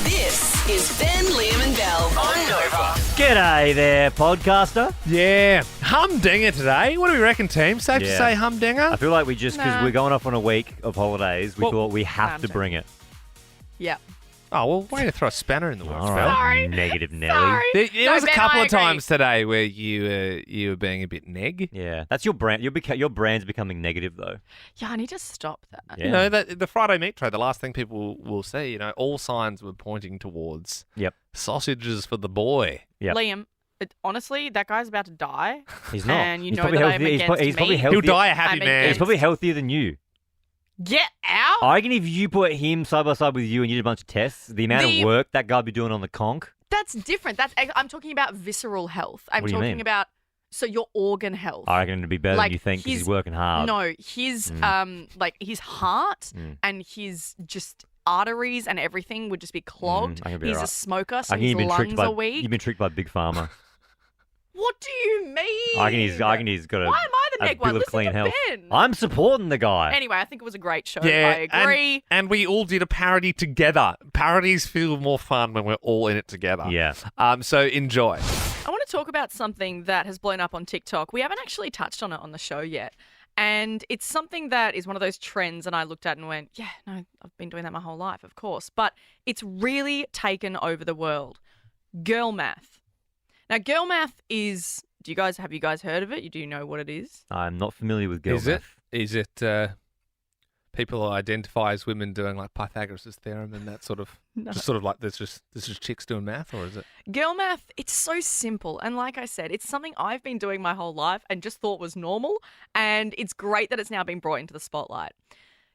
This is Ben, Liam and Belle on Nova. G'day there, podcaster. Yeah. Humdinger today. What do we reckon, team? Safe to Yeah. say humdinger? I feel like we just, because Nah. we're going off on a week of holidays, we Well, thought we have to I'm bring it. Yeah. Oh, well, way to throw a spanner in the works, All Belle. right, Sorry. negative Nelly. Sorry. There was a Ben, couple I of agree. times today where you were being a bit neg. Yeah, that's your brand. Your brand's becoming negative, though. Yeah, I need to stop that. Yeah. You know, the Friday meat tray, the last thing people will see, all signs were pointing towards sausages for the boy. Yep. Liam, honestly, that guy's about to die. He's not. And you He's know probably that I'm healthier. against He's probably meat. healthier. He'll die a happy I'm man. He's against- probably healthier than you. Get out. I reckon if you put him side by side with you and you did a bunch of tests, the amount of work that guy'd be doing on the conch. That's different. I'm talking about visceral health. I'm What do you talking mean? about your organ health. I reckon it'd be better Like, than you think because he's his- working hard. No, his his heart and his just arteries and everything would just be clogged. I can be He's alright. a smoker, so I reckon his you've been tricked lungs by are weak. you've been tricked by Big Pharma. What do you mean? I reckon he's got a, Why am I the a neg bill one? of Listen clean to health. Ben. I'm supporting the guy. Anyway, I think it was a great show. Yeah, I agree. And we all did a parody together. Parodies feel more fun when we're all in it together. Yeah. So enjoy. I want to talk about something that has blown up on TikTok. We haven't actually touched on it on the show yet. And it's something that is one of those trends and I looked at and went, yeah, no, I've been doing that my whole life, of course. But it's really taken over the world. Girl math. Now, girl math is, have you guys heard of it? Do you know what it is? I'm not familiar with girl Is math. it people who identify as women doing like Pythagoras' theorem and that sort of just sort of like this is chicks doing math, or is it? Girl math, it's so simple. And like I said, it's something I've been doing my whole life and just thought was normal. And it's great that it's now been brought into the spotlight.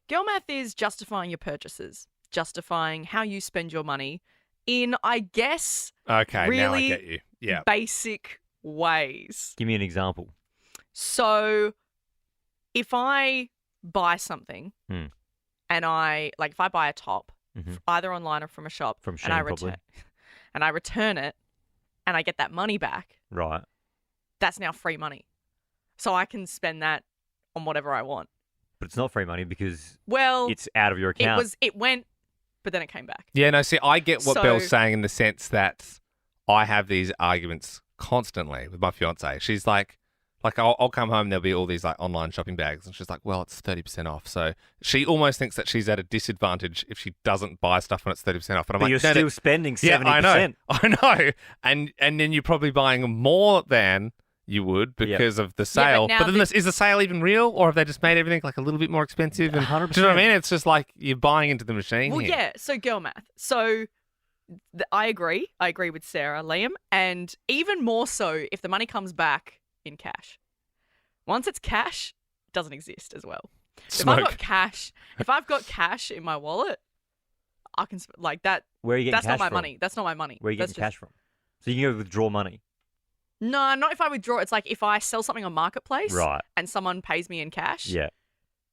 Girl math is justifying your purchases, justifying how you spend your money in, I guess, Okay, now I really get you. Yeah. basic ways. Give me an example. So if I buy something and if I buy a top, either online or from a shop, From and I Shein, probably. and I return it and I get that money back, Right. that's now free money. So I can spend that on whatever I want. But it's not free money because Well, it's out of your account. it went, but then it came back. Yeah, no, see, I get what So- Belle's saying in the sense that I have these arguments constantly with my fiance. She's like I'll come home and there'll be all these like online shopping bags, and she's like, well, it's 30% off. So she almost thinks that she's at a disadvantage if she doesn't buy stuff when it's 30% off. And I'm But like, you're no, still no. spending 70%. Yeah, I know. And then you're probably buying more than you would because of the sale. now but then the- is the sale even real, or have they just made everything like a little bit more expensive? And, 100%. Do you know what I mean? It's just like you're buying into the machine Well, here. yeah. So girl math. So I agree. I agree with Sarah, Liam, and even more so if the money comes back in cash. Once it's cash, it doesn't exist as well. If I've got cash in my wallet, I can like that. Where are you getting That's cash not my from? money. That's not my money. Where are you That's getting cash from? So you can go withdraw money. No, not if I withdraw. It's like if I sell something on Marketplace Right. and someone pays me in cash. Yeah.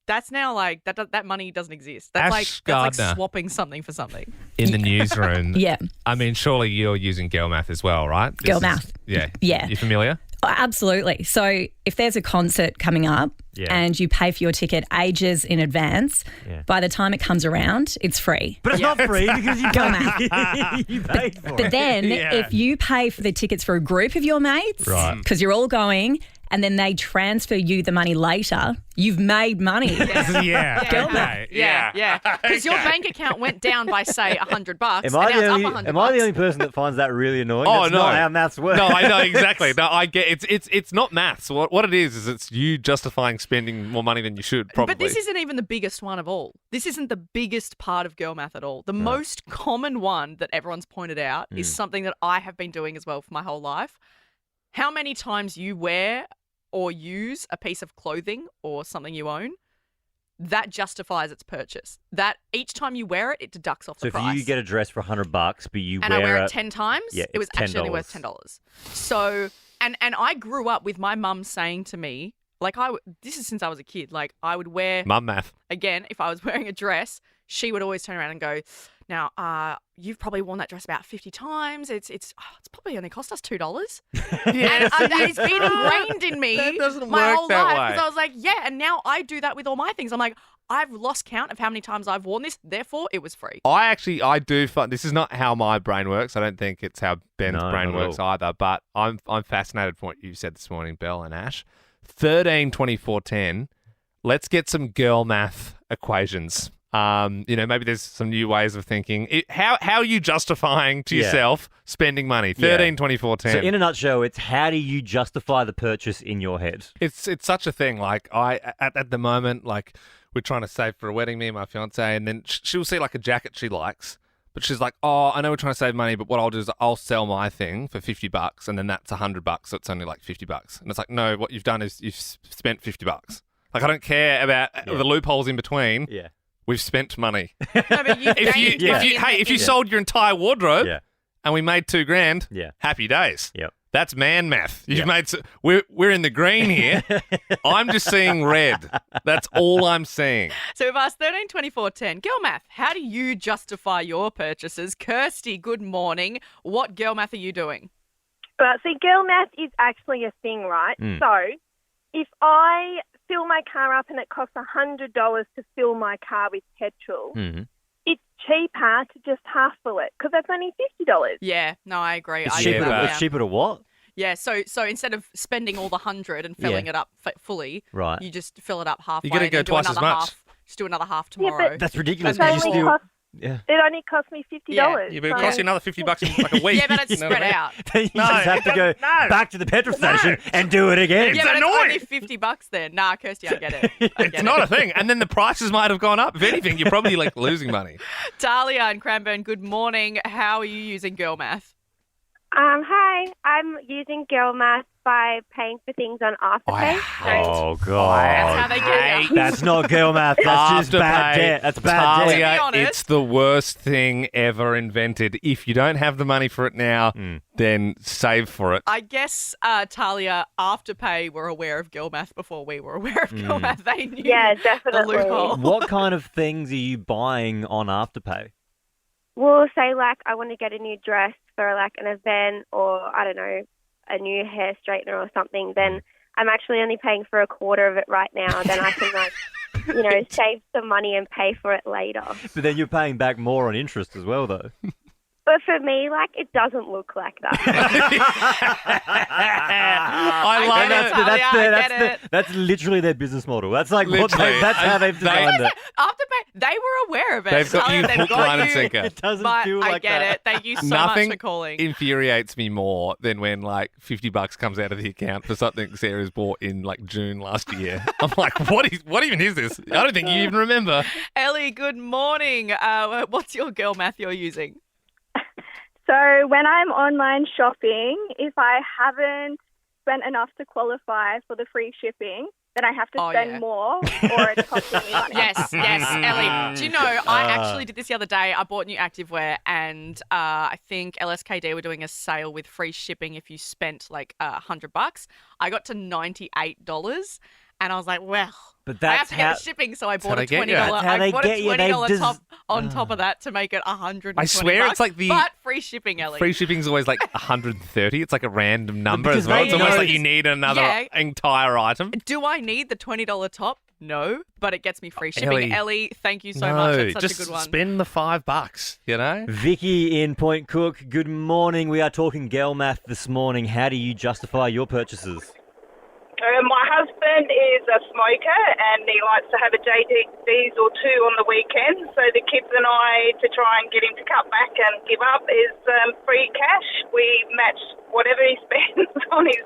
That's now like that money doesn't exist. That's Ash like Gardner. swapping something for something. In the newsroom. Yeah. I mean, surely you're using girl math as well, right? Girl math. Yeah. Yeah. You familiar? Oh, absolutely. So if there's a concert coming up Yeah. and you pay for your ticket ages in advance, Yeah. by the time it comes around, it's free. But it's not free because you Girl you paid for But it. then Yeah. if you pay for the tickets for a group of your mates, Right. because you're all going, and then they transfer you the money later, you've made money. Yeah. Girl okay. math. Yeah. Because your bank account went down by say $100, Am and I, now the it's only, up $100. am I the only person that finds that really annoying? Oh, That's no. not how maths works. No, I know exactly. No, I get it's not maths. What it is it's you justifying spending more money than you should, probably. But this isn't even the biggest one of all. This isn't the biggest part of girl math at all. The most common one that everyone's pointed out is something that I have been doing as well for my whole life. How many times you wear or use a piece of clothing or something you own, that justifies its purchase. That each time you wear it, it deducts off So the price. if you get a dress for $100, but you and I wear it 10 times, Yeah, it was it's actually only worth $10. $10. So, and I grew up with my mum saying to me, like this is since I was a kid, like I would wear, Mum math. again, if I was wearing a dress, she would always turn around and go, now, you've probably worn that dress about 50 times. It's probably only cost us $2. Yeah, And it's been ingrained in me That doesn't my work whole that life. way. Because I was like, yeah, and now I do that with all my things. I'm like, I've lost count of how many times I've worn this. Therefore, it was free. I do find this is not how my brain works. I don't think it's how Ben's No, brain not at works either. But I'm fascinated from what you said this morning, Belle and Ash. 13, 24, 10. Let's get some girl math equations. Maybe there's some new ways of thinking. How are you justifying to yourself spending money? 13, 24, 10. So in a nutshell, it's how do you justify the purchase in your head? It's such a thing. Like at the moment, like we're trying to save for a wedding, me and my fiance, and then she'll see like a jacket she likes, but she's like, "Oh, I know we're trying to save money, but what I'll do is I'll sell my thing for $50, and then that's $100, so it's only like $50." And it's like, no, what you've done is you've spent $50. Like I don't care about the loopholes in between. Yeah. We've spent money. No, but If you sold your entire wardrobe and we made $2,000, happy days. Yep. That's man math. We're in the green here. I'm just seeing red. That's all I'm seeing. So we've asked 13, 24, 10. Girl math, how do you justify your purchases? Kirsty, good morning. What girl math are you doing? Well, see, girl math is actually a thing, right? So if I fill my car up and it costs $100 to fill my car with petrol, it's cheaper to just half fill it because that's only $50. Yeah, no, I agree. It's I cheaper, get that. it's cheaper to what? Yeah, so instead of spending all the 100 and filling it up fully, Right. you just fill it up halfway. You gotta go and do twice as another much. half. Just do another half tomorrow. That's ridiculous. It only cost me $50. Yeah. Yeah, but it costs you another $50 in like a week. Yeah, but it's spread out. Then you just have to go back to the petrol station and do it again. Yeah, but annoying. it's only $50 then. Nah, Kirsty, I get it. It's not a thing. And then the prices might have gone up. If anything, you're probably like losing money. Talia and Cranbourne, good morning. How are you using girl math? Hi, I'm using girl math by paying for things on Afterpay. Oh, God. That's how they get you. That's not girl math. That's just bad Afterpay. debt. That's bad Talia, debt. To be honest. it's the worst thing ever invented. If you don't have the money for it now, then save for it. I guess Talia, Afterpay were aware of girl math before we were aware of girl math. They knew Yeah, the definitely. loophole. What kind of things are you buying on Afterpay? We'll say, like, I want to get a new dress for, like, an event or, I don't know, a new hair straightener or something, then I'm actually only paying for a quarter of it right now. Then I can, like, save some money and pay for it later. But then you're paying back more on interest as well, though. But for me, like, it doesn't look like that. I love Talia, it. That's literally their business model. That's like Literally. that's how they've designed it. Afterpay, they were aware of it. They've got Talia, you they've hook, got line, and you. sinker. It doesn't But feel I like get that. it. Thank you so Nothing much for calling. infuriates me more than when like $50 comes out of the account for something Sarah's bought in like June last year. I'm like, what even is this? I don't think you even remember. Ellie, good morning. What's your girl math you're using? So when I'm online shopping, if I haven't spent enough to qualify for the free shipping, then I have to spend more or it's costing me money. Yes, Ellie. Do you know, I actually did this the other day. I bought new activewear and I think LSKD were doing a sale with free shipping if you spent like $100. I got to $98 and I was like, well, But I have that's to how get the shipping, so I bought how a they get $20. you. That's how I they bought a get you. $20 They top on top of that to make it $120. I swear it's like the- but free shipping, Ellie. Free shipping's always like 130. It's like a random number Because as well. they It's almost know- like you need another Yeah. entire item. Do I need the $20 top? No, but it gets me free shipping. Ellie. Ellie, thank you so much. That's such just a good one. spend the $5, you know? Vicky in Point Cook, good morning. We are talking girl math this morning. How do you justify your purchases? My husband is a smoker and he likes to have a JDs or two on the weekend. So the kids and I, to try and get him to cut back and give up, is free cash. We match whatever he spends on his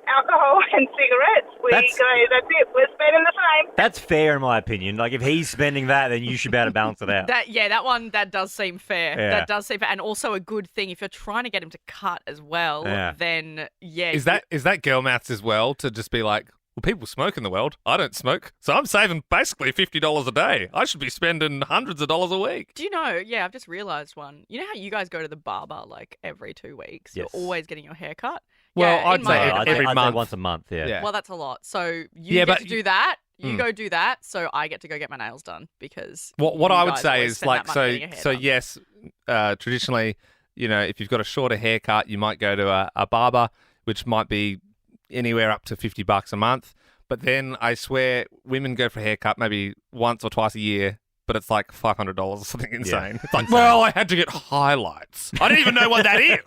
alcohol and cigarettes. That's it, we're spending the same. That's fair in my opinion. Like if he's spending that, then you should be able to balance it out. That does seem fair. Yeah. That does seem fair, and also a good thing if you're trying to get him to cut as well. Yeah. Then Is that girl maths as well to just be like, well, people smoke in the world. I don't smoke. So I'm saving basically $50 a day. I should be spending hundreds of dollars a week. Do you know? Yeah, I've just realised one. You know how you guys go to the barber like every 2 weeks? Yes. You're always getting your hair cut. Well, Yeah, I'd in say my- every I'd say month. once a month, yeah. Yeah. Well, that's a lot. So you Yeah, get but to do that. You go do that, so I get to go get my nails done because What you I would guys say always is spend like that money getting your hair done. yes, traditionally, if you've got a shorter haircut, you might go to a barber, which might be anywhere up to $50 a month. but then I swear women go for a haircut maybe once or twice a year, but it's like $500 or something insane. It's like, well, I had to get highlights. I didn't even know what that is.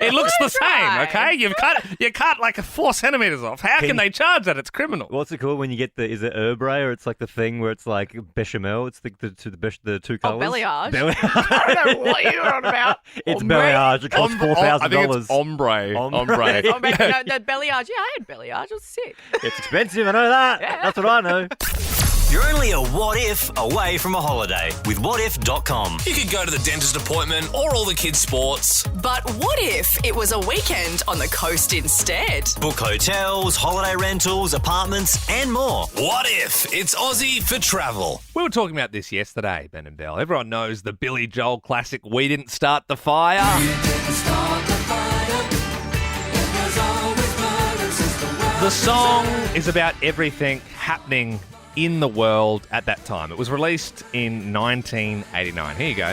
It looks the same, okay? You cut like 4 centimeters off. How can they charge that? It's criminal. What's it called when you get is it herbre, or it's like the thing where it's like bechamel? It's the two colours. Balayage. I don't know what you're on about. It's balayage. It costs $4,000. I think it's ombre. Ombre. No, the balayage. Yeah, I had balayage. It was sick. It's expensive. I know that. Yeah. That's what I know. You're only a what if away from a holiday with whatif.com. You could go to the dentist appointment or all the kids' sports. But what if it was a weekend on the coast instead? Book hotels, holiday rentals, apartments, and more. What if it's Aussie for travel? We were talking about this yesterday, Ben and Belle. Everyone knows the Billy Joel classic, We Didn't Start the Fire. The song is about everything happening in the world at that time. It was released in 1989. Here you go.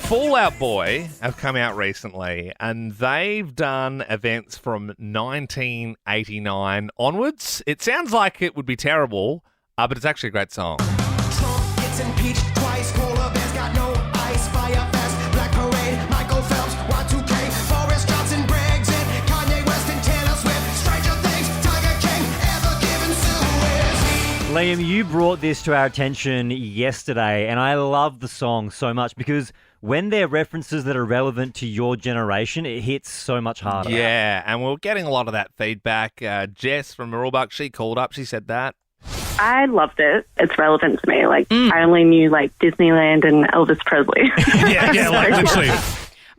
Fall Out Boy have come out recently, and they've done events from 1989 onwards. It sounds like it would be terrible, but it's actually a great song. Trump gets impeached twice, polar bears got no ice, fire fest, Black Parade, Michael Phelps, Y2K, Boris Johnson, Brexit, Kanye West and Taylor Swift, Stranger Things, Tiger King, ever given Suez. Liam, you brought this to our attention yesterday, and I love the song so much because when they're references that are relevant to your generation, it hits so much harder. Yeah, and we're getting a lot of that feedback. Jess from Mirrabooka, she called up, she said that. I loved it. It's relevant to me. Like, I only knew, like, Disneyland and Elvis Presley. yeah, like, literally.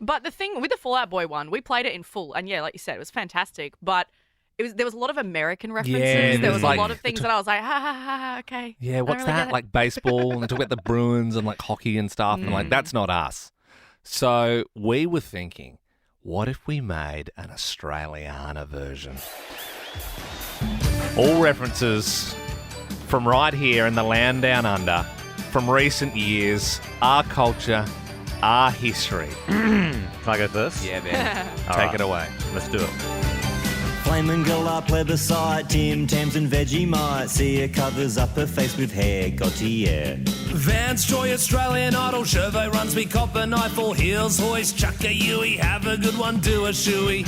But the thing with the Fall Out Boy one, we played it in full, and yeah, like you said, it was fantastic, but there was a lot of American references. Yeah, there was like, a lot of things that I was like, ha, ha, ha, ha, okay. Yeah, what's that? Like baseball, and they talk about the Bruins and like hockey and stuff, and like that's not us. So we were thinking, what if we made an Australiana version? All references from right here in the land down under, from recent years, our culture, our history. Can I go first? Yeah, man. Take it away. Let's do it. Flaming Gala plebiscite, Tim Tams and Vegemite. See her covers up her face with hair, Gautier. Vans, Joy, Australian Idol, Chauvet runs me, copper knife, all heels, hoist, chuck a Yui, have a good one, do a shoey.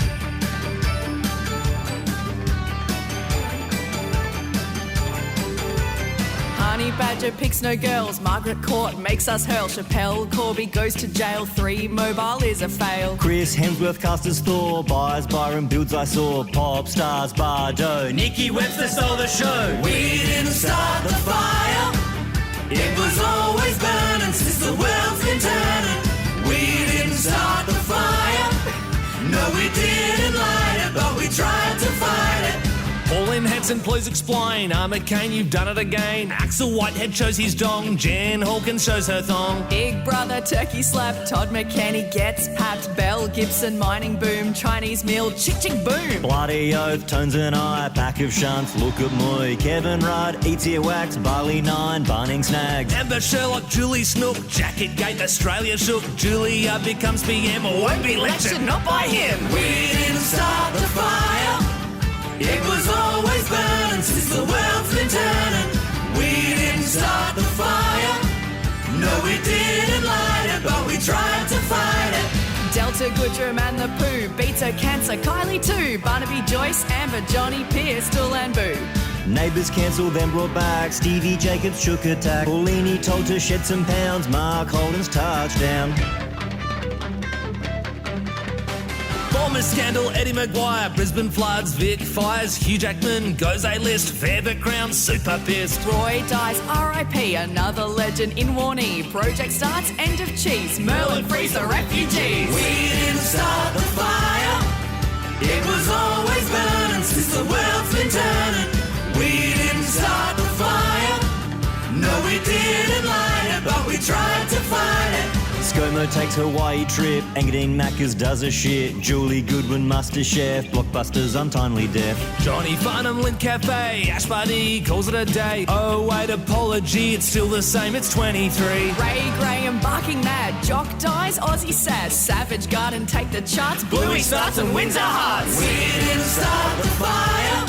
Honey Badger picks no girls, Margaret Court makes us hurl, Chappelle Corby goes to jail, 3 mobile is a fail. Chris Hemsworth cast as Thor, buys Byron builds I saw, pop stars Bardo, Nikki Webster stole the show. We didn't start the fire. It was always burning since the world's been turning. We didn't start the fire. No, we didn't light it, but we tried to fight it. Pauline Hanson, please explain. Ahmed Kane, you've done it again. Axel Whitehead shows his dong. Jan Hawkins shows her thong. Big Brother turkey slap, Todd McKenney gets papped, Belle Gibson mining boom, Chinese meal, chick chick boom. Bloody oath, Tones and I, pack of shunts, look at Moy, Kevin Rudd, eats earwax, Barley 9, Barning snags. Amber Sherlock, Julie Snook, Jacket Gate, Australia shook. Julia becomes PM, won't be lectured, not by him. We didn't start the fire. It was always burning since the world's been turning. We didn't start the fire. No, we didn't light it, but we tried to fight it. Delta Goodrum and the Pooh, Beta Cancer, Kylie too, Barnaby Joyce, Amber, Johnny Pierce, Dull and Boo. Neighbours cancelled, then brought back. Stevie Jacobs shook attack. Paulini told to shed some pounds. Mark Holden's touchdown. Bomber scandal, Eddie Maguire, Brisbane floods, Vic fires, Hugh Jackman goes A-list, Fairbairn Crown super pissed. Roy dies, R.I.P. Another legend in Warney. Project starts, end of cheese. Merlin frees the refugees. We didn't start the fire. It was always burning since the world's been turning. We didn't start the fire. No, we didn't light it, but we tried to fight it. Scope Momo takes Hawaii trip. Engadine Macca's does a shit. Julie Goodwin, Master Chef. Blockbuster's untimely death. Johnny Farnham, Lint Cafe, Ash Buddy calls it a day. Oh, wait, apology, it's still the same, it's 23. Ray Graham barking mad, Jock dies, Aussie sad, Savage Garden take the charts, Bluey starts and wins our hearts. We didn't start the fire,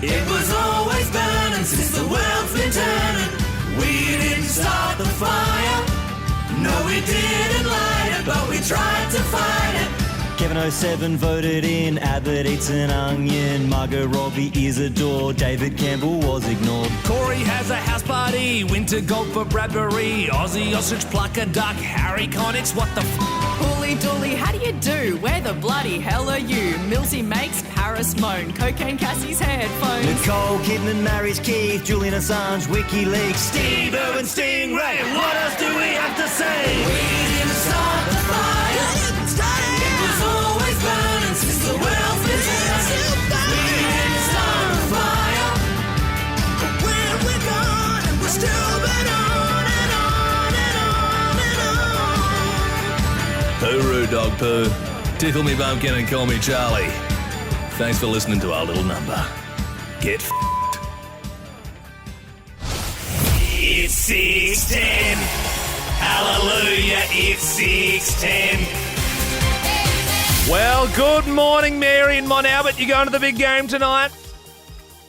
it was always burning since the world's been turning. We didn't start the fire, no we didn't light it, but we tried to fight it. Kevin 07 voted in, Abbott eats an onion, Margot Robbie is adored, David Campbell was ignored. Corey has a house party, winter golf for Bradbury, Aussie ostrich pluck a duck, Harry Connick's what the Holy dooly, how do you do? Where the bloody hell are you? Millsy makes Paris moan, Cocaine Cassie's headphones. Nicole Kidman marries Keith, Julian Assange, WikiLeaks, Steve Irwin, Stingray, what else do we have to say? We didn't start the fire, it was always burning since the world's been turning. We didn't start the fire, but when we're gone and we're still been on and on and on and on. Hooroo, dog poo. Tickle me bumpkin and call me Charlie. Thanks for listening to our little number. Get f***ed. It's 6:10. Hallelujah, it's 6:10. Well, good morning, Mary and Mon Albert. You going to the big game tonight?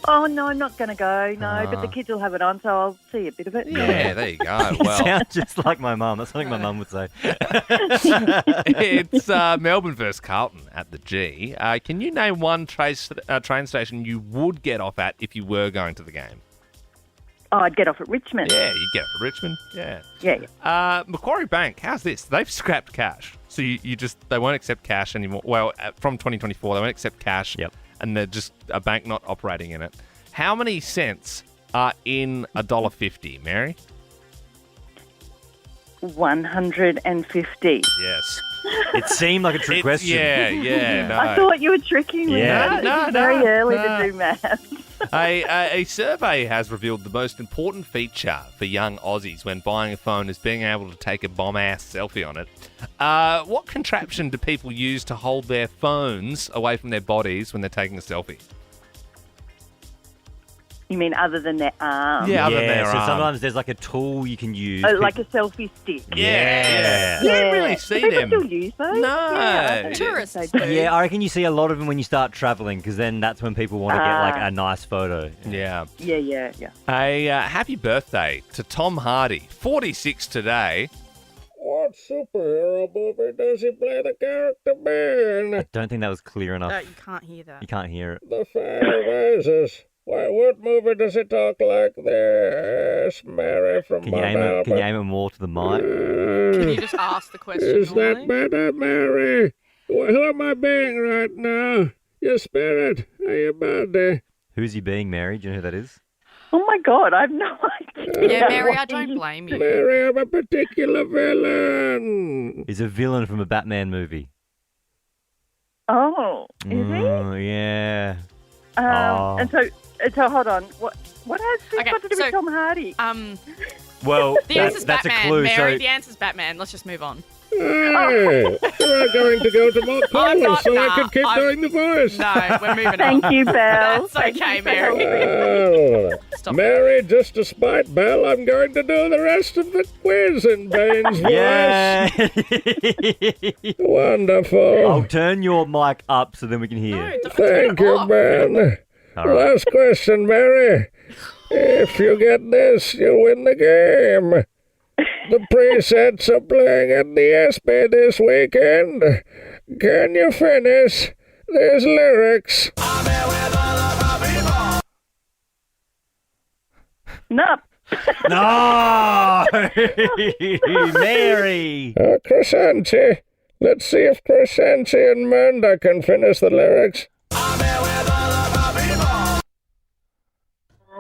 Oh, no, I'm not going to go, no, but the kids will have it on, so I'll see a bit of it. Yeah, there you go. You Well, sound just like my mum. That's something my mum would say. it's Melbourne versus Carlton at the G. Can you name one train station you would get off at if you were going to the game? Oh, I'd get off at Richmond. Yeah, you'd get off at Richmond. Yeah. Yeah. Macquarie Bank, how's this? They've scrapped cash. So they won't accept cash anymore. Well, from 2024, they won't accept cash. Yep. And they're just a bank not operating in it. How many cents are in $1.50, Mary? 150. Yes. It seemed like a trick question. Yeah, no. I thought you were tricking me. Yeah. It's very early to do maths. A survey has revealed the most important feature for young Aussies when buying a phone is being able to take a bomb-ass selfie on it. What contraption do people use to hold their phones away from their bodies when they're taking a selfie? You mean other than their arm? Yeah, other than their so arm. sometimes there's like a tool you can use. Oh, like a selfie stick. Yeah. You don't really see People them. still use those. No. Yeah, Tourists they do. do. Yeah, I reckon you see a lot of them when you start travelling because then that's when people want to get like a nice photo. Yeah. Yeah. A happy birthday to Tom Hardy, 46 today. What superhero movie does he play the character in? I don't think that was clear enough. No, you can't hear that. You can't hear it. The Fan Rises. Why, what movie does he talk like this? Mary from Can you aim it more to the mic? Can you just ask the question? Is that better, Mary? Who am I being right now? Your spirit or your body? Who's he being, Mary? Do you know who that is? Oh, my God, I have no idea. Yeah, Mary, I don't blame you. Mary, I'm a particular villain. He's a villain from a Batman movie. Oh, is Yeah. he? And so hold on. What has this got to do with Tom Hardy? Well, The answer's that's Batman. a clue. Mary, So the answer's Batman. Let's just move on. Hey, we're going to go to more callers so I can keep doing the voice. No, we're moving on. Thank you, Belle. That's okay, Mary. Well, Stop. Mary, just to spite Belle, I'm going to do the rest of the quiz in Bane's voice. yeah. Wonderful. I'll turn your mic up so then we can hear. Thank you, Ben. All right. Last question, Mary. If you get this, you'll win the game. The presets are playing at the SB this weekend. Can you finish these lyrics? No. No, Mary. Crescenti. Let's see if Crescenti and Manda can finish the lyrics.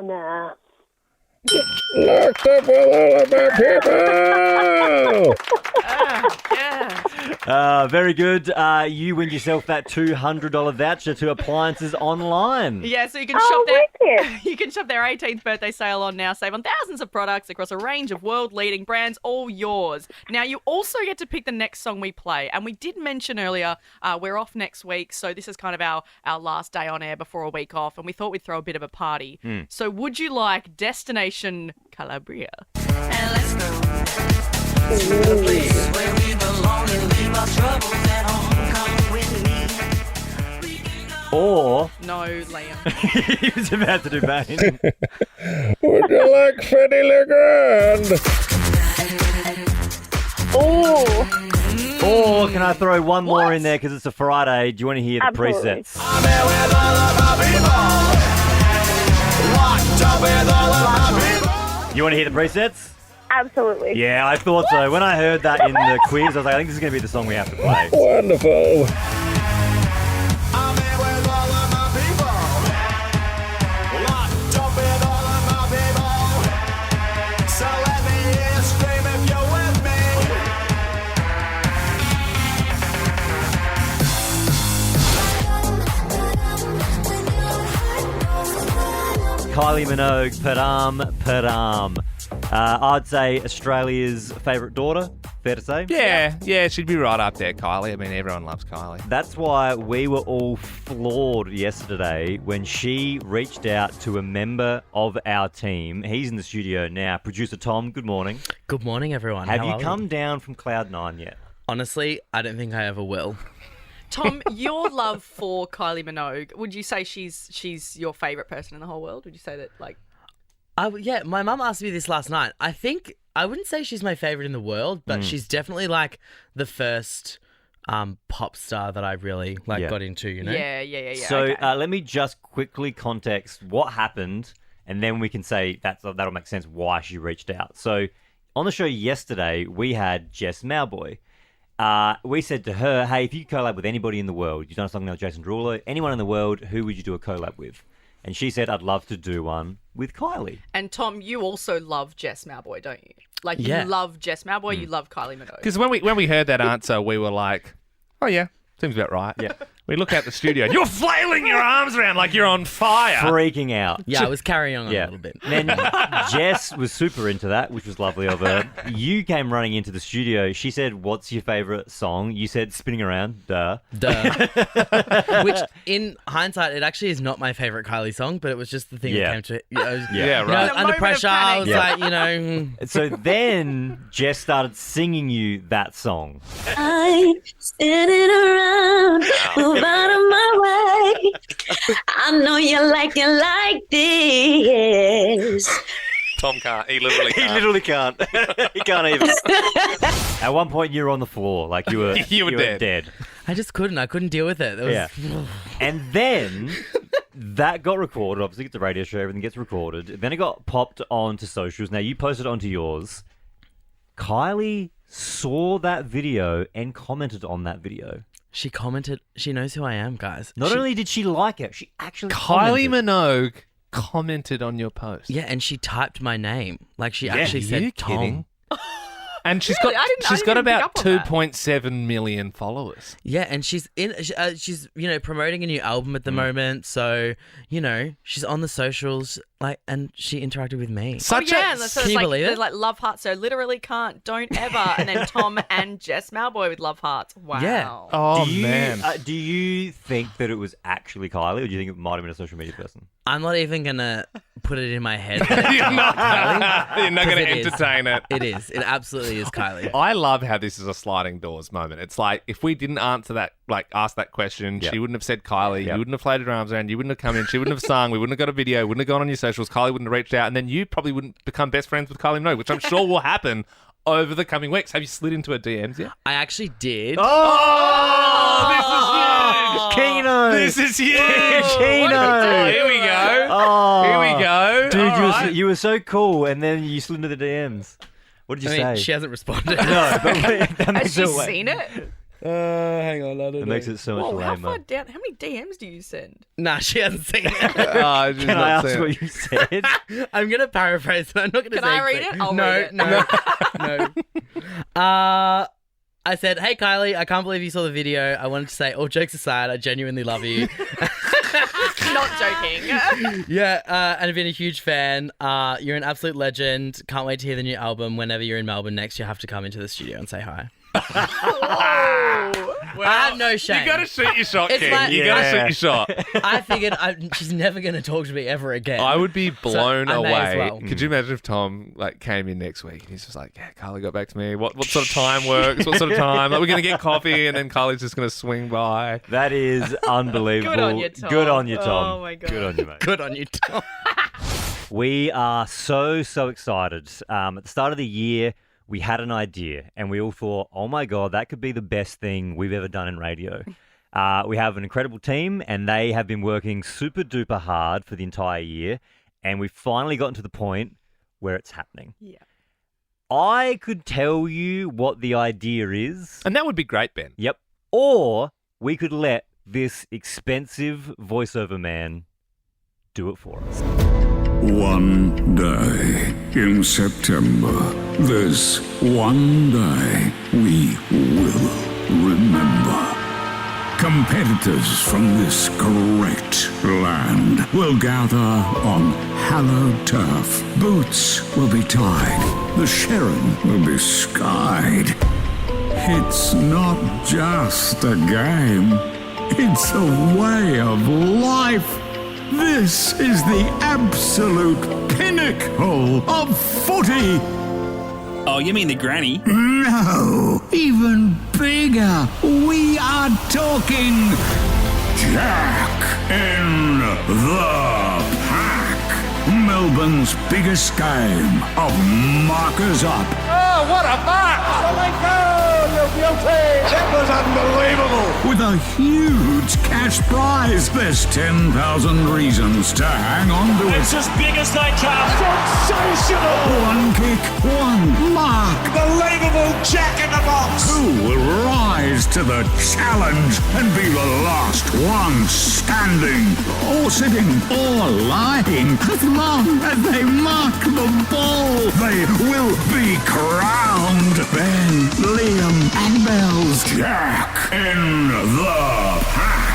No. Locked up with all of my people. Yeah. Very good. You win yourself that $200 voucher to Appliances Online. Yeah, so you can shop their you can shop their 18th birthday sale on now. Save on thousands of products across a range of world-leading brands, all yours. Now, you also get to pick the next song we play. And we did mention earlier, we're off next week, so this is kind of our last day on air before a week off, and we thought we'd throw a bit of a party. So would you like Destination Calabria? And let's go to the place where we belong and leave our troubles at home. Come with me. Or... No, Liam. he was about to do Bane. Would you like Freddie Legrand? Oh. Or can I throw one more in there because it's a Friday? Do you want to hear the Absolutely. presets? I'm here with all of my people. Locked up with all of my people. You want to hear the presets? Absolutely. Yeah, I thought so. When I heard that in the quiz, I was like, I think this is going to be the song we have to play. Wonderful. I'm here with all of my people. Locked up with all of my people. So let me hear you scream if you're with me. Kylie Minogue, Padam, Padam. I'd say Australia's favourite daughter, fair to say? Yeah, she'd be right up there, Kylie. I mean, everyone loves Kylie. That's why we were all floored yesterday when she reached out to a member of our team. He's in the studio now. Producer Tom, good morning. Good morning, everyone. Have How you are come down from Cloud 9 yet? Honestly, I don't think I ever will. Tom, your love for Kylie Minogue, would you say she's your favourite person in the whole world? Would you say that, like... Yeah, my mum asked me this last night. I think, I wouldn't say she's my favourite in the world, but she's definitely like the first pop star that I really got into, you know? Yeah. So okay. let me just quickly context what happened, and then we can say that'll make sense why she reached out. So on the show yesterday, we had Jess Mowboy. We said to her, hey, if you could collab with anybody in the world, you've done a song now with Jason Derulo, anyone in the world, who would you do a collab with? And she said, I'd love to do one with Kylie. And Tom, you also love Jess Mowboy, don't you? Like, Yeah. you love Jess Mowboy, you love Kylie Minogue. Because when we heard that answer, we were like, oh, yeah, seems about right. Yeah. We look out the studio and you're flailing your arms around like you're on fire. Freaking out. Yeah, I was carrying on a little bit. Then Jess was super into that, which was lovely of her. You came running into the studio. She said, what's your favourite song? You said Spinning Around. Duh. Which, in hindsight, it actually is not my favourite Kylie song, but it was just the thing that came to it. right. You know, under pressure, I was like, you know... So then Jess started singing you that song. I'm spinning around, move out of my way. I know you like it like this. Tom can't. He literally can't. He literally can't. He can't even. At one point, you were on the floor. Like, you were dead. I just couldn't. I couldn't deal with it. And then that got recorded. Obviously, it's a radio show. Everything gets recorded. Then it got popped onto socials. Now, you posted onto yours. Kylie saw that video and commented on that video. She commented. She knows who I am, guys. Not only did she like it, she actually Kylie commented. Minogue commented on your post. Yeah, and she typed my name. Like, she actually said you Tom. kidding? And she's Really? got I didn't got even pick about up on that. 2.7 million followers. Yeah, and she's promoting a new album at the moment, so she's on the socials, like, and she interacted with me. So it's Can you believe it? There's like love hearts, so literally can't, don't ever, and then Tom and Jess Mowboy with love hearts. Wow. Yeah. Oh, do you, man. Do you think that it was actually Kylie, or do you think it might have been a social media person? I'm not even gonna put it in my head. That You're not Kylie, going to 'cause it is. entertain it. It is. It absolutely is Kylie. I love how this is a sliding doors moment. It's like, if we didn't answer that, like, ask that question, she wouldn't have said Kylie, you wouldn't have floated her arms around, you wouldn't have come in, she wouldn't have sung, we wouldn't have got a video, wouldn't have gone on your socials, Kylie wouldn't have reached out, and then you probably wouldn't become best friends with Kylie Minogue, which I'm sure will happen over the coming weeks. Have you slid into her DMs yet? I actually did. Oh, this is huge! Keno! This is huge! Keno! Here we go. Oh, Here we go. Dude, All right. you were so cool, and then you slid into the DMs. What did you say? She hasn't responded. No, but that Has makes she it way- seen it? Hang on, I don't It makes it so much Whoa, how lamer. far down? How many DMs do you send? Nah, she hasn't seen it. Oh, she's Can not I ask seen what it. you said? I'm gonna paraphrase, but I'm not gonna Can say I read exact- it? I'll no, read it. No, no. I said, hey, Kylie, I can't believe you saw the video. I wanted to say, all jokes aside, I genuinely love you. Not joking. Yeah, and I've been a huge fan. You're an absolute legend. Can't wait to hear the new album. Whenever you're in Melbourne next, you have to come into the studio and say hi. Well, I have no shame. You got to shoot your shot, It's King. like- You got to shoot your shot. I figured she's never going to talk to me ever again. I would be blown So I may as away. well. Could you imagine if Tom came in next week and he's just like, yeah, Kylie got back to me. What sort of time works? What sort of time? Like, we're going to get coffee and then Kylie's just going to swing by. That is unbelievable. Good on you, Tom. Good on you, Tom. Oh, my God. Good on you, mate. Good on you, Tom. We are so excited. At the start of the year, we had an idea and we all thought, oh my God, that could be the best thing we've ever done in radio. We have an incredible team and they have been working super duper hard for the entire year. And we've finally gotten to the point where it's happening. Yeah. I could tell you what the idea is. And that would be great, Ben. Yep. Or we could let this expensive voiceover man do it for us. One day in September, this one day we will remember. Competitors from this great land will gather on hallowed turf. Boots will be tied, the Sharon will be skied. It's not just a game, it's a way of life. This is the absolute pinnacle of footy. Oh, you mean the granny? No, even bigger. We are talking Jack in the Pack. Melbourne's biggest game of markers up. Oh, what a match! You're guilty! That was unbelievable! With a huge cash prize. There's 10,000 reasons to hang on to it. It's as big as they come. Sensational! One kick, one mark. Unbelievable Jack in the box! Who will rise to the challenge and be the last one standing, or sitting, or lying? As long as they mark the ball, they will be crowned. Ben, Liam, and Belle's Jack in the Pack.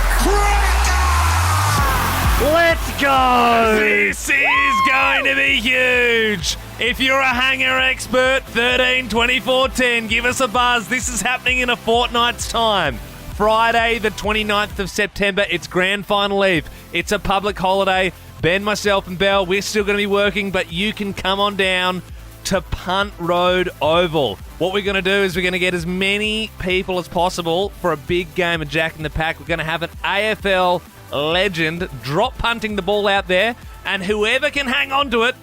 Let's go! This is going to be huge. If you're a hanger expert, 13 24 10, give us a buzz. This is happening in a fortnight's time. Friday, the 29th of September. It's grand final eve. It's a public holiday. Ben, myself, and Belle, we're still going to be working, but you can come on down to Punt Road Oval. What we're going to do is we're going to get as many people as possible for a big game of Jack in the Pack. We're going to have an AFL legend drop punting the ball out there, and whoever can hang on to it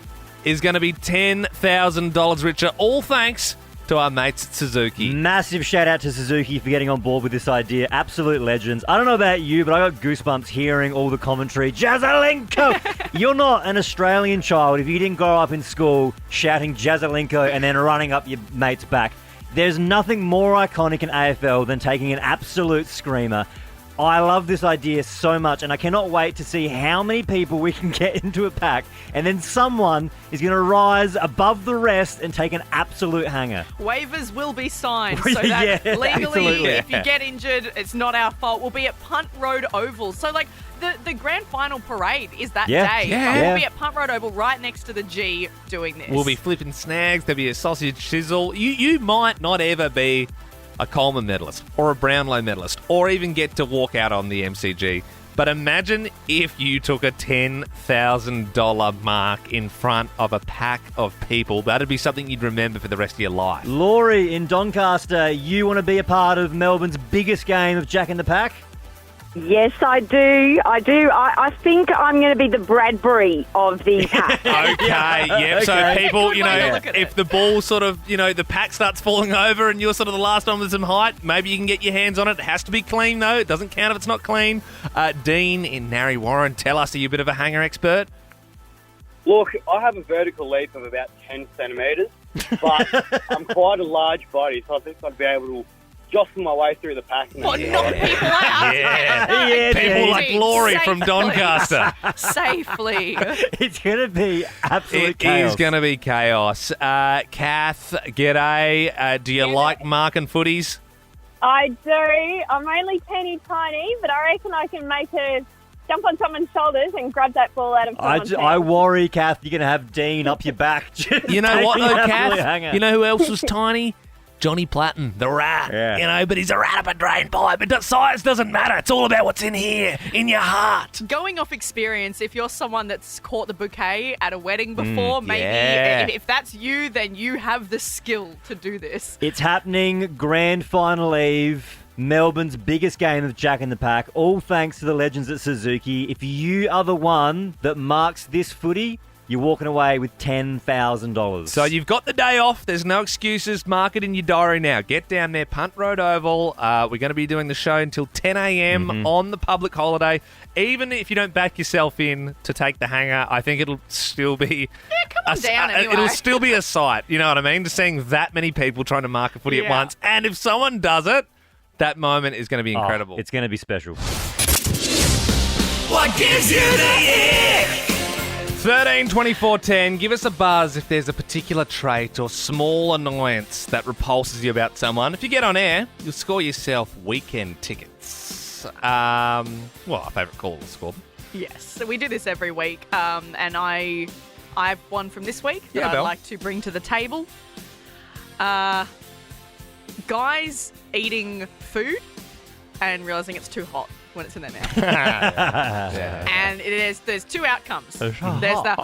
is going to be $10,000 richer, all thanks to our mates at Suzuki. Massive shout out to Suzuki for getting on board with this idea. Absolute legends. I don't know about you, but I got goosebumps hearing all the commentary. Jazzalenko! You're not an Australian child if you didn't grow up in school shouting Jazzalenko and then running up your mate's back. There's nothing more iconic in AFL than taking an absolute screamer. I love this idea so much, and I cannot wait to see how many people we can get into a pack, and then someone is going to rise above the rest and take an absolute hanger. Waivers will be signed so that Yeah, legally, absolutely. if you get injured, it's not our fault. We'll be at Punt Road Oval. So, like, the grand final parade is that Yeah. day. Yeah. But we'll Yeah. be at Punt Road Oval right next to the G doing this. We'll be flipping snags. There'll be a sausage chisel. You might not ever be a Coleman medalist or a Brownlow medalist or even get to walk out on the MCG. But imagine if you took a $10,000 mark in front of a pack of people. That'd be something you'd remember for the rest of your life. Laurie in Doncaster, you want to be a part of Melbourne's biggest game of Jack in the Pack? Yes, I do. I think I'm going to be the Bradbury of the pack. Okay, yep. So Okay. people, you Good way to know, look at if the ball sort of, you know, the pack starts falling over and you're sort of the last one with some height, maybe you can get your hands on it. It has to be clean, though. It doesn't count if it's not clean. Dean in Narry Warren, tell us, are you a bit of a hanger expert? Look, I have a vertical leap of about 10 centimetres, but I'm quite a large body, so I think I'd be able to jostle my way through the pack. And knock people out. Yeah. People like Laurie from Doncaster. Safely. It's going to be absolute It chaos. is going to be chaos. Kath, g'day. Do you like marking footies? I do. I'm only teeny tiny, but I reckon I can make her jump on someone's shoulders and grab that ball out of someone's I hand. worry, Kath, you're going to have Dean up your back. You know what, though, Kath? Hanger. You know who else was tiny? Johnny Platten, the rat. Yeah. You know, but he's a rat up a drain pipe. But size doesn't matter. It's all about what's in here, in your heart. Going off experience, if you're someone that's caught the bouquet at a wedding before, maybe yeah. if that's you, then you have the skill to do this. It's happening, grand final eve, Melbourne's biggest game of Jack in the Pack, all thanks to the legends at Suzuki. If you are the one that marks this footy, you're walking away with $10,000. So you've got the day off. There's no excuses. Mark it in your diary now. Get down there, Punt Road Oval. We're going to be doing the show until 10 a.m. on the public holiday. Even if you don't back yourself in to take the hanger, I think it'll still be... come on down anyway. It'll still be a sight, you know what I mean? Just seeing that many people trying to mark a footy at once. And if someone does it, that moment is going to be incredible. It's going to be special. What gives you the ick? 13 24 10. Give us a buzz if there's a particular trait or small annoyance that repulses you about someone. If you get on air, you'll score yourself weekend tickets. Our favourite call will score them. Yes, so we do this every week, and I have one from this week that I'd Belle. like to bring to the table. Guys eating food and realising it's too hot when it's in their mouth. And there's two outcomes. There's the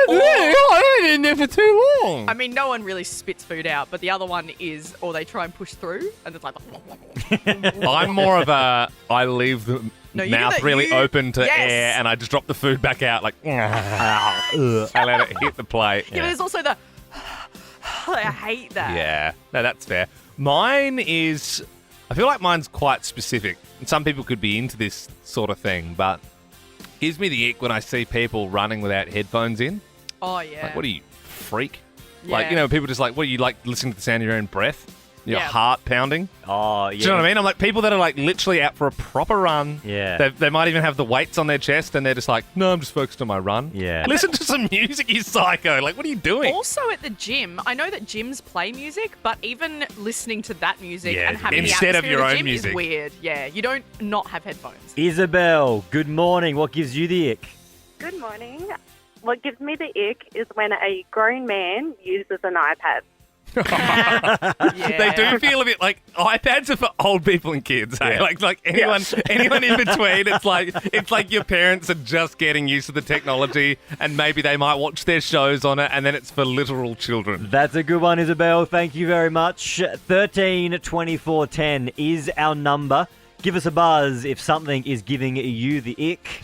I've been in there for too long. I mean, no one really spits food out, but the other one is, or they try and push through, and it's like... I'm more of a, I leave the No, you mouth do that- really you- open to Yes. air and I just drop the food back out like, I let it hit the plate. Yeah, but there's also the... I hate that. Yeah, no, that's fair. Mine is, I feel like mine's quite specific. And some people could be into this sort of thing, but it gives me the ick when I see people running without headphones in. Oh, yeah. Like, what are you, freak? Yeah. Like, you know, people just like, what, you like listening to the sound of your own breath? Your Yeah. heart pounding? Oh, yeah. Do you know what I mean? I'm like, people that are like literally out for a proper run. Yeah. They might even have the weights on their chest and they're just like, no, I'm just focused on my run. Yeah. Listen to some music, you psycho. Like, what are you doing? Also at the gym, I know that gyms play music, but even listening to that music Yeah, and having instead the of atmosphere your of the own gym music. is weird. Yeah, you don't not have headphones. Isabel, good morning. What gives you the ick? Good morning. What gives me the ick is when a grown man uses an iPad. They do feel a bit like iPads are for old people and kids. Hey? Yeah. Like anyone in between. It's like your parents are just getting used to the technology, and maybe they might watch their shows on it, and then it's for literal children. That's a good one, Isabel. Thank you very much. 13 24 10 is our number. Give us a buzz if something is giving you the ick.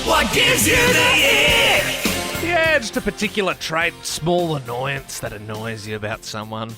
What gives you the ick? Yeah, just a particular trait, small annoyance that annoys you about someone.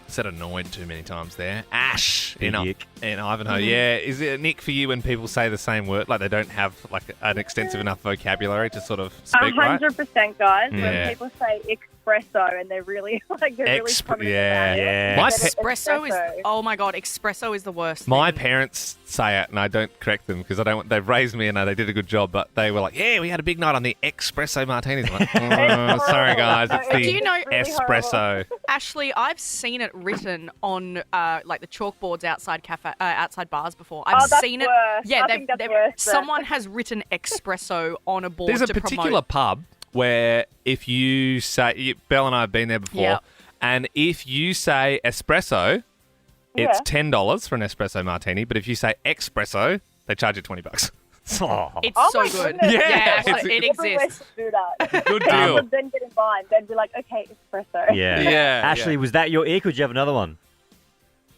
Said annoyed too many times there. Ash in Ivanhoe. Yeah, is it an ick for you when people say the same word, like they don't have like an extensive enough vocabulary to sort of speak right? 100%, guys. Yeah. When people say espresso and they're really coming yeah. yeah. My Espresso is, oh my God, espresso is the worst. My parents say it, and I don't correct them because I don't. They've raised me, and they did a good job. But they were like, "Yeah, we had a big night on the espresso martinis." I'm like, oh, sorry guys, it's the Do you know espresso. Ashley, I've seen it written on like the chalkboards outside outside bars before. I've that's seen it. worse. Yeah, I think that's worse, but- someone has written espresso on a board. There's a to particular promote. pub where if you say, Belle and I have been there before, Yep. and if you say espresso, it's $10 for an espresso martini. But if you say espresso, they charge you $20. It's Oh so my good. goodness. Yeah, it's- actually, it Everywhere exists. should do that. Good I deal. would then get in line. They'd be like, okay, espresso. Yeah. Ashley, was that your ick or did you have another one?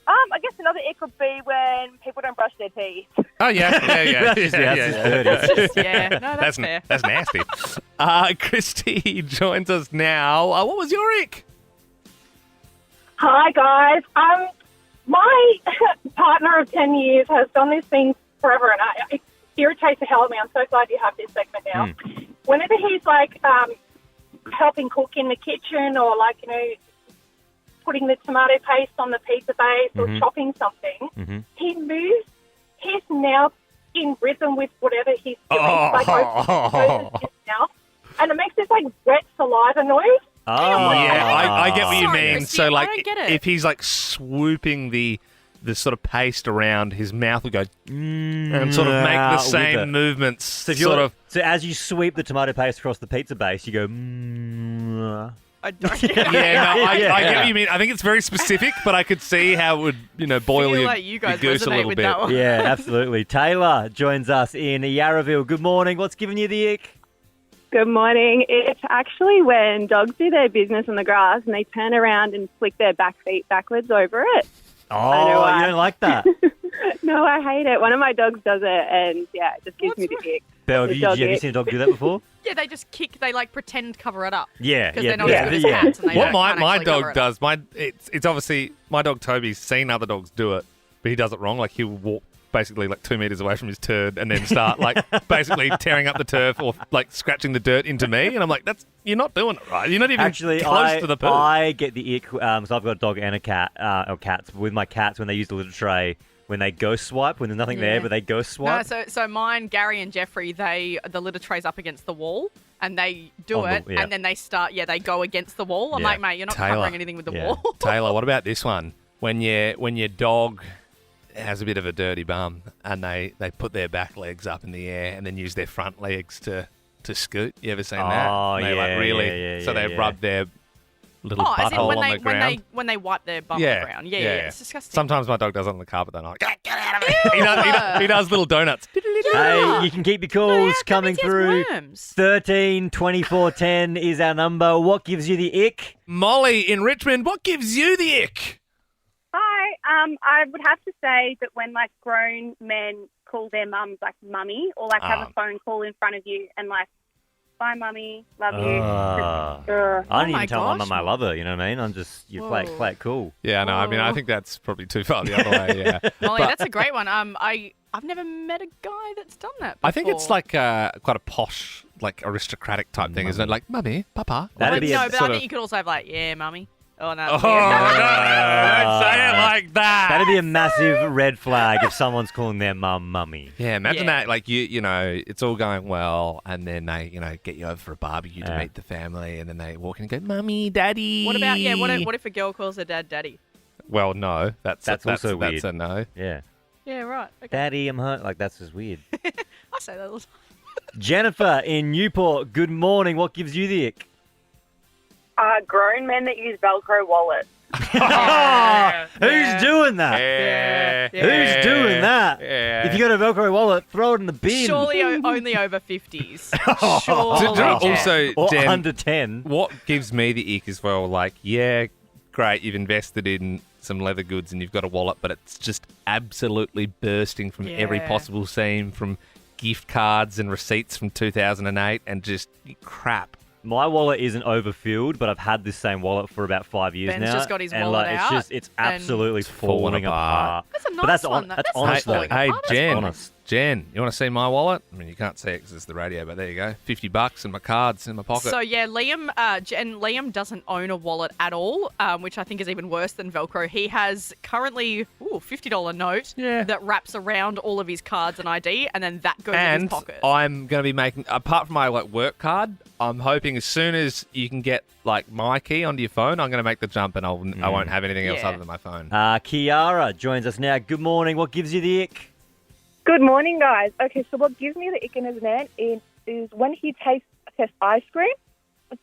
I guess another ick would be when people don't brush their teeth. Oh yeah. That's just dirty. Yeah, no, that's fair. That's nasty. Christy joins us now. What was your ick? Hi, guys. My partner of 10 years has done this thing forever, and it irritates the hell out of me. I'm so glad you have this segment now. Whenever he's, like, helping cook in the kitchen or, like, you know, putting the tomato paste on the pizza base or chopping something, he moves his mouth in rhythm with whatever he's doing. Like, opens his mouth, and it makes this, like, wet saliva noise. Oh, yeah, I get what you Sorry, mean. Christy, So, I like, don't get it. if he's like swooping the sort of paste around, his mouth will go and sort of make the with same it. movements. So, if sort of. so as you sweep the tomato paste across the pizza base, you go. I don't get it. Yeah, no, I get what you mean. I think it's very specific, but I could see how it would, boil Feel your, like you guys your goose a resonate little with bit. that one. Yeah, absolutely. Taylor joins us in Yarraville. Good morning. What's giving you the ick? Good morning. It's actually when dogs do their business on the grass and they turn around and flick their back feet backwards over it. I know Oh, why. you don't like that? No, I hate it. One of my dogs does it, and yeah, it just gives me the ick. Belle, have The you dog ick. seen a dog do that before? Yeah, they just kick. They like pretend cover it up. Yeah, because yeah, they're not yeah, as good as yeah. cats. And they What don't- my can't actually cover dog it up. does, it's obviously my dog Toby's seen other dogs do it, but he does it wrong. Like he'll walk basically like 2 meters away from his turd and then start like basically tearing up the turf or like scratching the dirt into me, and I'm like, you're not doing it right. You're not even Actually, close to the poo. I get the ick. So I've got a dog and a cat, or cats. With my cats, when they use the litter tray, when they ghost swipe, when there's nothing there, but they ghost No, swipe. so mine, Gary and Jeffrey, the litter tray's up against the wall, and they do On the- it, yeah. and then they go against the wall. I'm Yeah. like, mate, you're not Taylor. covering anything with the wall. Taylor, what about this one? When your dog has a bit of a dirty bum and they put their back legs up in the air and then use their front legs to scoot. You ever seen that? Oh, They like yeah, really yeah, so yeah, they yeah. rub their little As in butthole when on they the ground. when they wipe their bum on the ground. Yeah, it's disgusting. Sometimes my dog does it on the carpet. Then I'm like, get out of it. He does little donuts. Hey, you can keep your calls coming he has through. worms. 13 24 10 is our number. What gives you the ick? Molly in Richmond, what gives you the ick? Hi. I would have to say that when like grown men call their mums like mummy, or like have a phone call in front of you and like, bye mummy, love you. I don't even tell my mum I love her. You know what I mean? I'm just play it cool. Yeah, no, I mean, I think that's probably too far the other way. Yeah, Molly, But that's a great one. I've never met a guy that's done that before. I think it's like quite a posh, like aristocratic type thing, isn't it? Like mummy, papa. That'd be no, a but I sort think of- you could also have like, yeah, mummy. Oh no. Oh, don't say it like that. That'd be a massive red flag if someone's calling their mum mummy. Yeah, imagine that. Like you know, it's all going well, and then they, get you over for a barbecue to meet the family, and then they walk in and go, "Mummy, daddy." What about what if a girl calls her dad daddy? Well, no, that's also weird. That's a no. Yeah. Yeah, right. Okay. Daddy, I'm hurt. Like, that's just weird. I say that all the time. Jennifer in Newport, good morning. What gives you the ick? Grown men that use Velcro wallets. Who's doing that? Yeah. Who's doing that? Yeah. If you got a Velcro wallet, throw it in the bin. Surely only over 50s. Also, or Jen, under 10. What gives me the ick as well? Like, yeah, great, you've invested in some leather goods and you've got a wallet, but it's just absolutely bursting from every Yeah. possible seam, from gift cards and receipts from 2008 and just crap. My wallet isn't overfilled, but I've had this same wallet for about 5 years Ben's now. just got his and wallet like, out it's and- absolutely falling falling apart. That's a nice But that's one. that's That's honest not though. falling Hey, apart, that's Jen, honest. Jen, you want to see my wallet? I mean, you can't see it because it's the radio, but there you go. $50 and my card's in my pocket. So yeah, Liam doesn't own a wallet at all, which I think is even worse than Velcro. He has currently $50 note that wraps around all of his cards and ID, and then that goes in his And pocket. I'm going to be making, apart from my work card, I'm hoping as soon as you can get like my key onto your phone, I'm going to make the jump and I won't have anything else Yeah. other than my phone. Kiara joins us now. Good morning. What gives you the ick? Good morning, guys. Okay, so what gives me the ick as a man is when he tastes ice cream,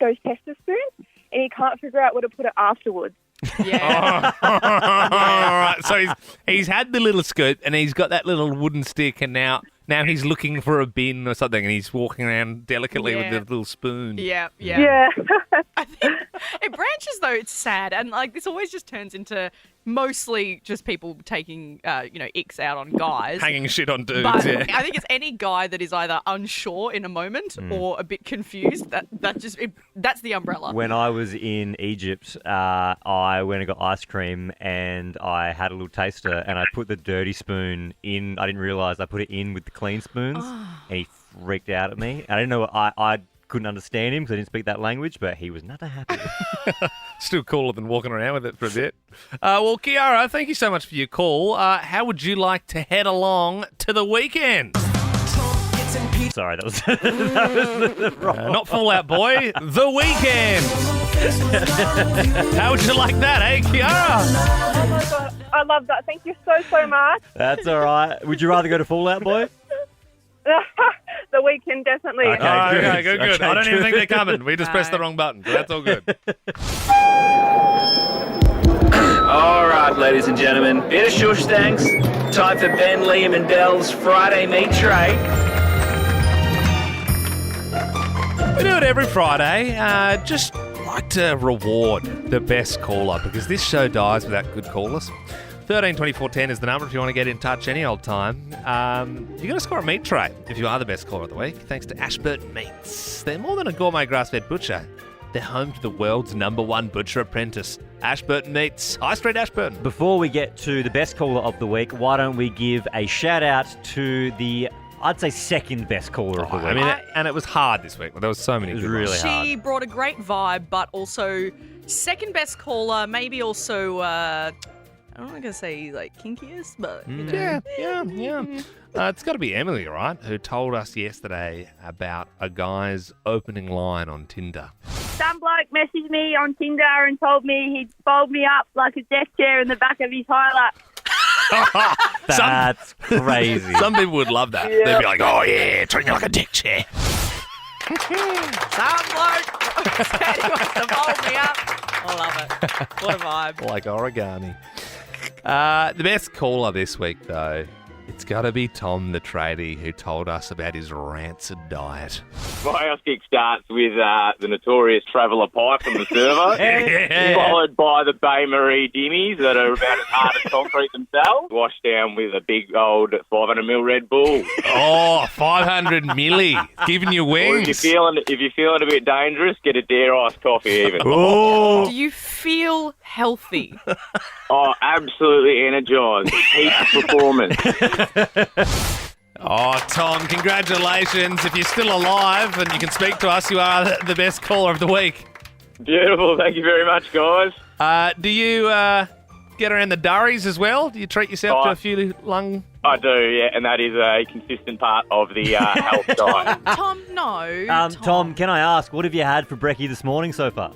those tester spoons, and he can't figure out where to put it afterwards. Yeah. All right, so he's had the little scoop and he's got that little wooden stick, and now he's looking for a bin or something, and he's walking around delicately with Yeah. the little spoon. Yeah. I think it branches though. It's sad, and like this always just turns into mostly just people taking icks out on guys, Hanging shit on dudes. But yeah. I think it's any guy that is either unsure in a moment or a bit confused. That's the umbrella. When I was in Egypt, I went and got ice cream, and I had a little taster, and I put the dirty spoon in. I didn't realise I put it in with the clean spoons, and he freaked out at me. I didn't know. I couldn't understand him because I didn't speak that language, but he was not happy. Still cooler than walking around with it for a bit. Well, Kiara, thank you so much for your call. How would you like to head along to the weekend? Sorry, that was the wrong. Not Fall Out Boy, The Weekend. How would you like that, eh, Kiara? Oh my God. I love that. Thank you so much. That's all right. Would you rather go to Fallout Boy? The weekend, definitely. Okay, good. Okay, I don't even good. think they're coming. We just pressed the wrong button, so that's all good. All right, ladies and gentlemen, bit of shush thanks. Time for Ben, Liam and Belle's Friday Meat Tray. We do it every Friday. Just like to reward the best caller because this show dies without good callers. 13 24 10 is the number if you want to get in touch any old time. You're going to score a meat tray if you are the best caller of the week, thanks to Ashburton Meats. They're more than a gourmet grass-fed butcher. They're home to the world's #1 butcher apprentice, Ashburton Meats, High Street, Ashburton. Before we get to the best caller of the week, why don't we give a shout-out to the, I'd say, second best caller of the week. I mean, and it was hard this week. There was so many. It was good really ones. hard. She brought a great vibe, but also second best caller, maybe also, I'm not going to say like kinkiest, but you know. Yeah. It's got to be Emily, right, who told us yesterday about a guy's opening line on Tinder. Some bloke messaged me on Tinder and told me he'd fold me up like a deck chair in the back of his highlight. That's crazy. Some people would love that. Yeah. They'd be like, oh, yeah, treat you like a dick chair. Some bloke said he wants to fold me up. I love it. What a vibe. Like origami. The best caller this week, though, it's got to be Tom the tradie who told us about his rancid diet. My house kick starts with the notorious traveller pie from the servo, followed by the Bay Marie dimmies that are about as hard as concrete themselves, washed down with a big old 500ml Red Bull. Oh, 500 milli, giving you Or wings. if you're feeling a bit dangerous, get a dare iced coffee even. Oh. Do you feel healthy? Oh, absolutely energised. Peak performance. Oh, Tom, congratulations. If you're still alive and you can speak to us, you are the best caller of the week. Beautiful. Thank you very much, guys. Do you get around the durries as well? Do you treat yourself to a few lung... I do, yeah, and that is a consistent part of the health diet. Tom, no. Tom, can I ask, what have you had for brekkie this morning so far?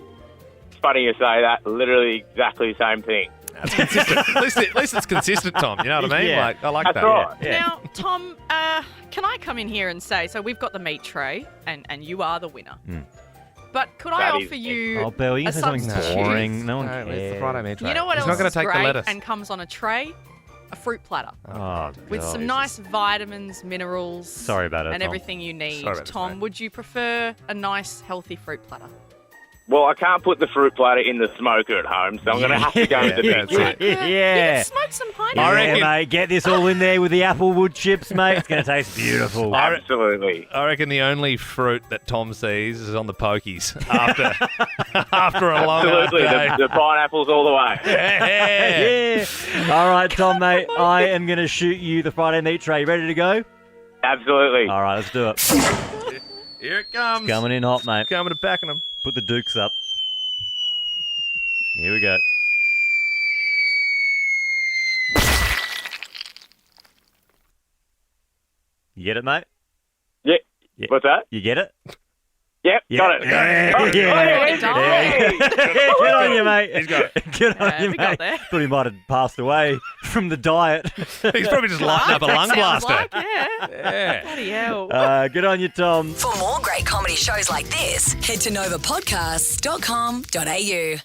It's funny you say that. Literally exactly the same thing. That's consistent. at least it's consistent, Tom. You know what I mean? Yeah. Like, I like That's that. right. Yeah. Now, Tom, can I come in here and say, so we've got the meat tray, and you are the winner. But could I That is offer you Oh, Belle, you a can say something substitute? boring. No one No, cares. it's the Friday meat tray. You know what He's else not going is to take great the lettuce. and comes on a tray? A fruit platter. Oh, With some nice vitamins, minerals, Sorry about it, and Tom. everything you need. Sorry about this, Tom, mate. would you prefer a nice, healthy fruit platter? Well, I can't put the fruit platter in the smoker at home, so I'm going to have to go with the big that's tray. it. Yeah. Smoke some pineapple. Yeah, I reckon- mate, get this all in there with the applewood chips, mate. It's going to taste beautiful. Absolutely. I reckon the only fruit that Tom sees is on the pokies after a long Absolutely. day. The pineapples all the way. Yeah. Yeah. All right, Tom, mate, I am going to shoot you the Friday meat tray. You ready to go? Absolutely. All right, let's do it. Here it comes. Coming in hot, mate. Coming to backing him. Put the dukes up. Here we go. You get it, mate? Yeah. Yeah. What's that? You get it? Yep, Yeah. got it. Yeah. Oh, Yeah. Good on you, mate. He's got it. Good on Yeah, you, we got mate. there. Thought he might have passed away from the diet. He's probably just lighting up a lung Sounds blaster. like, yeah. Yeah. Bloody hell. Good on you, Tom. For more great comedy shows like this, head to novapodcasts.com.au.